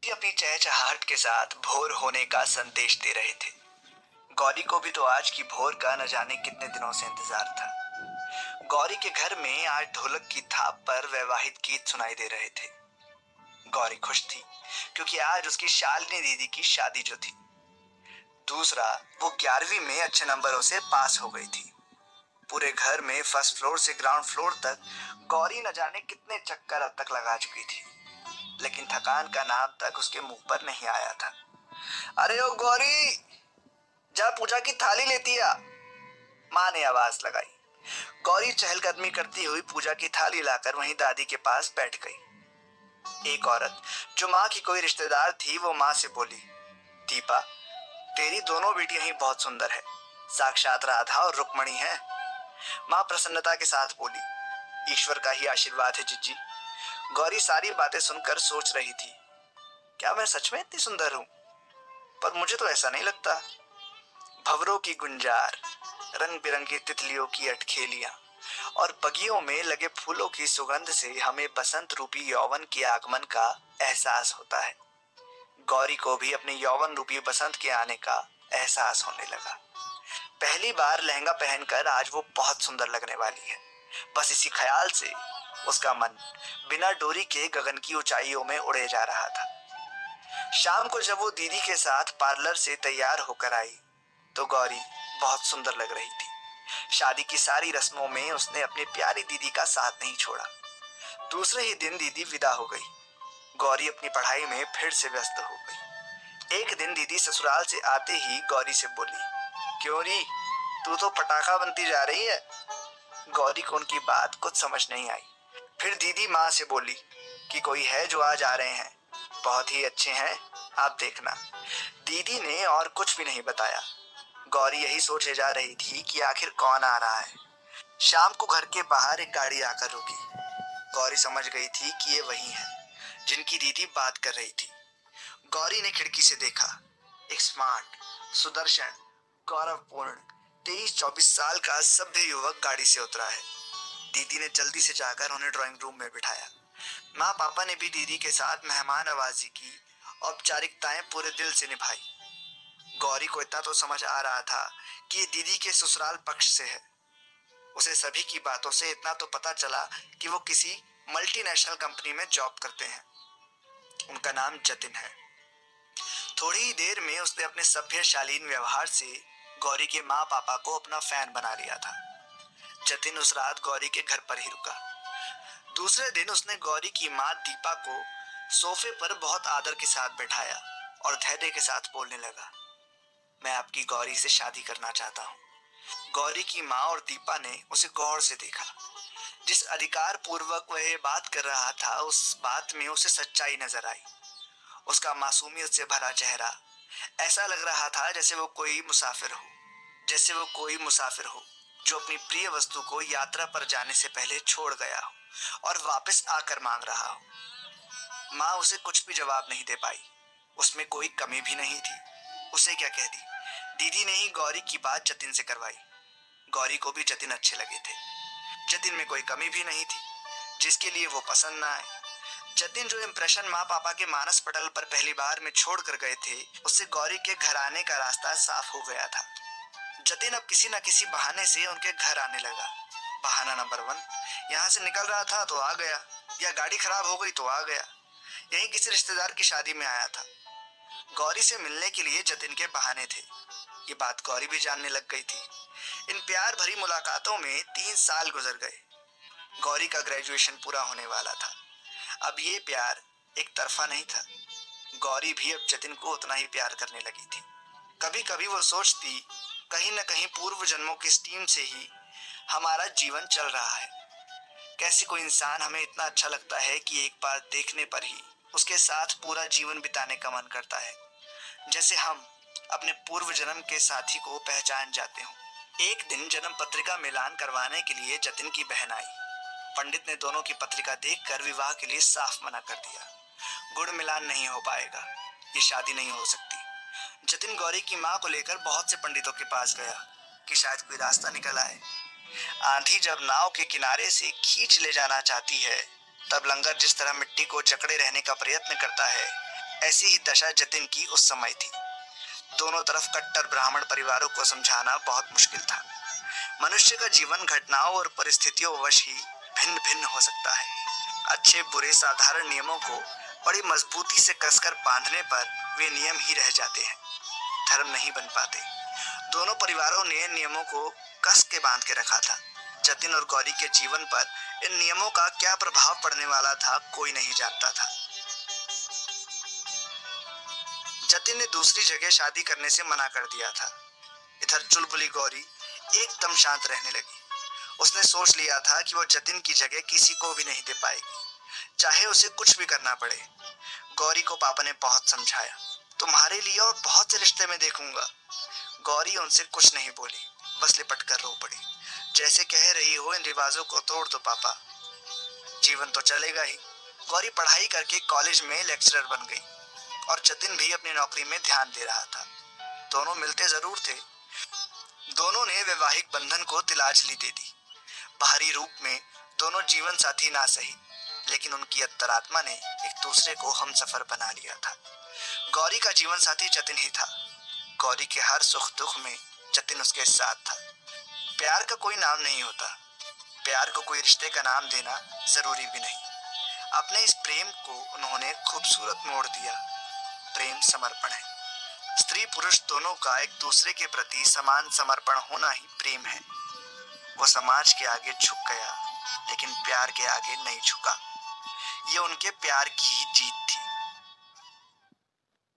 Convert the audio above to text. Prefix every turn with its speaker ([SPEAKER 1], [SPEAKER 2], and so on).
[SPEAKER 1] अपनी चहचहाहट के साथ भोर होने का संदेश दे रहे थे। गौरी को भी तो आज की भोर का न जाने कितने दिनों से इंतजार था। गौरी के घर में आज ढोलक की थाप पर वैवाहिक गीत सुनाई दे रहे थे। गौरी खुश थी क्योंकि आज उसकी शालिनी दीदी की शादी जो थी। दूसरा, वो 11वीं में अच्छे नंबरों से पास हो गई थी। पूरे घर में फर्स्ट फ्लोर से ग्राउंड फ्लोर तक गौरी न जाने कितने चक्कर अब तक लगा चुकी थी, लेकिन थकान का नाम तक उसके मुंह पर नहीं आया था। अरे ओ गौरी, जा पूजा की थाली लेती आ, माँ ने आवाज लगाई। गौरी चहलकदमी करती हुई पूजा की थाली लाकर वहीं दादी के पास बैठ गई। एक औरत जो माँ की कोई रिश्तेदार थी वो माँ से बोली, दीपा, तेरी दोनों बेटियां ही बहुत सुंदर है, साक्षात राधा और रुक्मणी है। माँ प्रसन्नता के साथ बोली, ईश्वर का ही आशीर्वाद है जीजी। गौरी सारी बातें सुनकर सोच रही थी, क्या मैं सच में इतनी सुंदर हूँ? पर मुझे तो ऐसा नहीं लगता। भंवरों की गुंजार, रंग बिरंगी तितलियों की अटखेलियां और बगियों में लगे फूलों की सुगंध से हमें बसंत रूपी यौवन के आगमन का एहसास होता है। गौरी को भी अपने यौवन रूपी बसंत के आने का एहसास होने लगा। पहली बार लहंगा पहनकर आज वो बहुत सुंदर लगने वाली है। बस इसी ख्याल से उसका मन बिना डोरी के गगन की ऊंचाइयों में उड़े जा रहा था। शाम को जब वो दीदी के साथ पार्लर से तैयार होकर आई तो गौरी बहुत सुंदर लग रही थी। शादी की सारी रस्मों में उसने अपनी प्यारी दीदी का साथ नहीं छोड़ा। दूसरे ही दिन दीदी विदा हो गई। गौरी अपनी पढ़ाई में फिर से व्यस्त हो गई। एक दिन दीदी ससुराल से आते ही गौरी से बोली, क्यों री, तू तो पटाखा बनती जा रही है। गौरी को उनकी बात कुछ समझ नहीं आई। फिर दीदी माँ से बोली कि कोई है जो आज आ रहे हैं, बहुत ही अच्छे हैं, आप देखना। दीदी ने और कुछ भी नहीं बताया। गौरी यही सोचे जा रही थी कि आखिर कौन आ रहा है। शाम को घर के बाहर एक गाड़ी आकर रुकी। गौरी समझ गई थी कि ये वही है जिनकी दीदी बात कर रही थी। गौरी ने खिड़की से देखा, एक स्मार्ट, सुदर्शन, गौरवपूर्ण 23-24 साल का सभ्य युवक गाड़ी से उतरा है। दीदी ने जल्दी से जाकर उन्हें ड्राइंग रूम में बिठाया। माँ पापा ने भी दीदी के साथ मेहमान नवाजी की, औपचारिकताएं पूरे दिल से निभाई। गौरी को इतना तो समझ आ रहा था कि ये दीदी के ससुराल पक्ष से है। उसे सभी की बातों से इतना तो पता चला कि वो किसी मल्टीनेशनल कंपनी में जॉब करते हैं। उनका नाम जतिन है। थोड़ी ही देर में उसने अपने सभ्य शालीन व्यवहार से गौरी के माँ पापा को अपना फैन बना लिया था। जतिन उस रात गौरी के घर पर ही रुका। दूसरे दिन उसने गौरी की माँ दीपा को सोफे पर बहुत आदर के साथ बैठाया और धैर्य के साथ बोलने लगा, मैं आपकी गौरी से शादी करना चाहता हूँ। गौरी की माँ और दीपा ने उसे गौर से देखा। जिस अधिकार पूर्वक वह बात कर रहा था उस बात में उसे सच्चाई नजर आई। उसका मासूमियत से भरा चेहरा ऐसा लग रहा था जैसे वो कोई मुसाफिर हो जो अपनी प्रिय वस्तु को यात्रा पर जाने से पहले छोड़ गया हो और वापस आकर मांग रहा हो। माँ उसे कुछ भी जवाब नहीं दे पाई। उसमें कोई कमी भी नहीं थी। उसे क्या कह दी। दीदी ने ही गौरी की बात जतिन से करवाई। गौरी को भी जतिन अच्छे लगे थे। जतिन में कोई कमी भी नहीं थी जिसके लिए वो पसंद ना आए। जतिन जो इम्प्रेशन माँ पापा के मानस पटल पर पहली बार में छोड़ कर गए थे, उससे गौरी के घर आने का रास्ता साफ हो गया था। जतिन अब किसी न किसी बहाने से उनके घर आने लगा। बहाना नंबर 1, यहाँ से निकल रहा था तो आ गया, या गाड़ी खराब हो गई तो आ गया, यही किसी रिश्तेदार की शादी में आया था। गौरी से मिलने के लिए जतिन के बहाने थे। ये बात गौरी भी जानने लग गई थी। इन प्यार भरी मुलाकातों में 3 साल गुजर गए। गौरी का ग्रेजुएशन पूरा होने वाला था। अब ये प्यार एक तरफा नहीं था। गौरी भी अब जतिन को उतना ही प्यार करने लगी थी। कभी कभी वो सोचती, कहीं न कहीं पूर्व जन्मों की स्टीम से ही हमारा जीवन चल रहा है। कैसे कोई इंसान हमें इतना अच्छा लगता है कि एक बार देखने पर ही उसके साथ पूरा जीवन बिताने का मन करता है, जैसे हम अपने पूर्व जन्म के साथी को पहचान जाते हो। एक दिन जन्म पत्रिका मिलान करवाने के लिए जतिन की बहन आई। पंडित ने दोनों की पत्रिका देखकर विवाह के लिए साफ मना कर दिया। गुड़ मिलान नहीं हो पाएगा, ये शादी नहीं हो सकती। जतिन गौरी की माँ को लेकर बहुत से पंडितों के पास गया कि शायद कोई रास्ता निकल आए। आंधी जब नाव के किनारे से खींच ले जाना चाहती है, तब लंगर जिस तरह मिट्टी को जकड़े रहने का प्रयत्न करता है, ऐसी ही दशा जतिन की उस समय थी। दोनों तरफ कट्टर ब्राह्मण परिवारों को समझाना बहुत मुश्किल था। मनुष्य का जीवन घटनाओं और परिस्थितियों वश ही भिन्न भिन्न हो सकता है। अच्छे बुरे साधारण नियमों को बड़ी मजबूती से कसकर बांधने पर वे नियम ही रह जाते हैं, धर्म नहीं बन पाते। दोनों परिवारों ने नियमों को कस के बांध के रखा था। जतिन और गौरी के जीवन पर इन नियमों का क्या प्रभाव पड़ने वाला था, कोई नहीं जानता था। जतिन ने दूसरी जगह शादी करने से मना कर दिया था। इधर चुलबुली गौरी एकदम शांत रहने लगी। उसने सोच लिया था कि वो जतिन की जगह किसी को भी नहीं दे पाएगी, चाहे उसे कुछ भी करना पड़े। गौरी को पापा ने बहुत समझाया, तुम्हारे लिए और बहुत से रिश्ते में देखूंगा। गौरी उनसे कुछ नहीं बोली, बस लिपट कर रो पड़ी, जैसे कह रही हो इन रिवाजों को तोड़ दो पापा, जीवन तो चलेगा ही। गौरी पढ़ाई करके कॉलेज में लेक्चरर बन गई और जतिन भी अपनी नौकरी में ध्यान दे रहा था। दोनों मिलते जरूर थे। दोनों ने वैवाहिक बंधन को तिलांजलि दे दी। बाहरी रूप में दोनों जीवन साथी ना सही, लेकिन उनकी अंतरात्मा ने एक दूसरे को हमसफर बना लिया था। गौरी का जीवन साथी जतिन ही था। गौरी के हर सुख दुख में जतिन उसके साथ था। प्यार का कोई नाम नहीं होता, प्यार को कोई रिश्ते का नाम देना जरूरी भी नहीं। अपने इस प्रेम को उन्होंने खूबसूरत मोड़ दिया। प्रेम समर्पण है। स्त्री पुरुष दोनों का एक दूसरे के प्रति समान समर्पण होना ही प्रेम है। वो समाज के आगे झुक गया, लेकिन प्यार के आगे नहीं झुका। ये उनके प्यार की ही जीत थी।